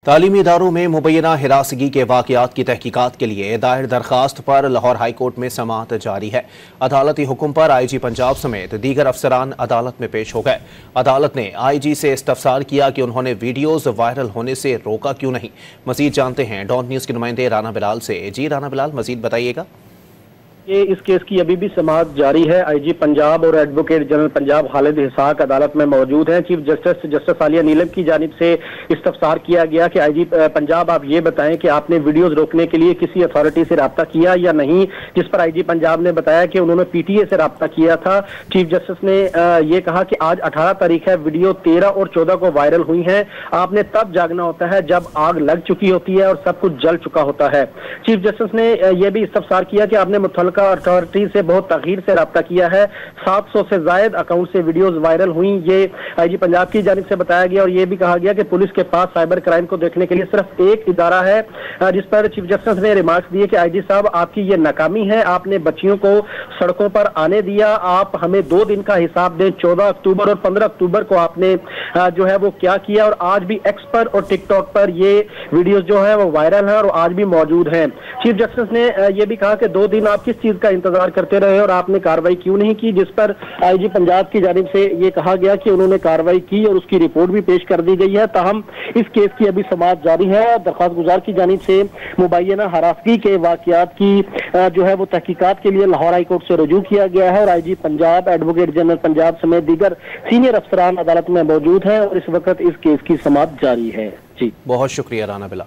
तालीमी इदारों में मुबैना हिरासगी के वाक़यात की तहकीकात के लिए दायर दरखास्त पर लाहौर हाई कोर्ट में समाअत जारी है। अदालती हुक्म पर IG पंजाब समेत दीगर अफसरान अदालत में पेश हो गए। अदालत ने IG से इस्तफसार किया कि उन्होंने वीडियोज़ वायरल होने से रोका क्यों नहीं। मजीद जानते हैं डॉन न्यूज़ के नुमाइंदे राना बिलाल से। जी राना बिलाल, मजीद बताइएगा। इस केस की अभी भी समाअत जारी है। IG पंजाब और एडवोकेट जनरल पंजाब खालिद इसहाक अदालत में मौजूद हैं। चीफ जस्टिस आलिया नीलम की जानिब से इस्तफसार किया गया कि IG पंजाब आप ये बताएं कि आपने वीडियोज रोकने के लिए किसी अथॉरिटी से रब्ता किया या नहीं, जिस पर IG पंजाब ने बताया कि उन्होंने PTA से रब्ता किया था। चीफ जस्टिस ने ये कहा कि आज 18 तारीख है, वीडियो 13 और 14 को वायरल हुई है। आपने तब जागना होता है जब आग लग चुकी होती है और सब कुछ जल चुका होता है। चीफ जस्टिस ने यह भी इस्तफसार किया कि आपने मुतल्लिका अथॉरिटी से बहुत तखीर से रब्ता किया है। 700 से जायद अकाउंट से वीडियोस वायरल हुई, ये IG पंजाब की जानिब से बताया गया। और ये भी कहा गया कि पुलिस के पास साइबर क्राइम को देखने के लिए सिर्फ एक इदारा है, जिस पर चीफ जस्टिस ने रिमार्क्स दिए कि IG साहब आपकी ये नाकामी है, आपने बच्चियों को सड़कों पर आने दिया, आप हमें 2 दिन का हिसाब दें। 14 अक्टूबर और 15 अक्टूबर को आपने जो है वो क्या किया, और आज भी एक्स पर और टिकटॉक पर ये वीडियोस जो है वो वायरल है और आज भी मौजूद हैं। चीफ जस्टिस ने यह भी कहा कि 2 दिन आप किस चीज का इंतजार करते रहे और आपने कार्रवाई क्यों नहीं की, जिस पर IG पंजाब की जानिब से ये कहा गया कि उन्होंने कार्रवाई की और उसकी रिपोर्ट भी पेश कर दी गई है। ताहम इस केस की अभी समाअत जारी है। दरख्वास्त गुजार की जानिब से मुबैना हरासगी के वाकयात की जो है वो तहकीकात के लिए लाहौर हाई कोर्ट से रुजू किया गया है और IG Punjab, advocate general Punjab समेत दीगर सीनियर अफसरान अदालत में मौजूद हैं और इस वक्त इस केस की समाअत जारी है। जी, बहुत शुक्रिया राना बिलाल।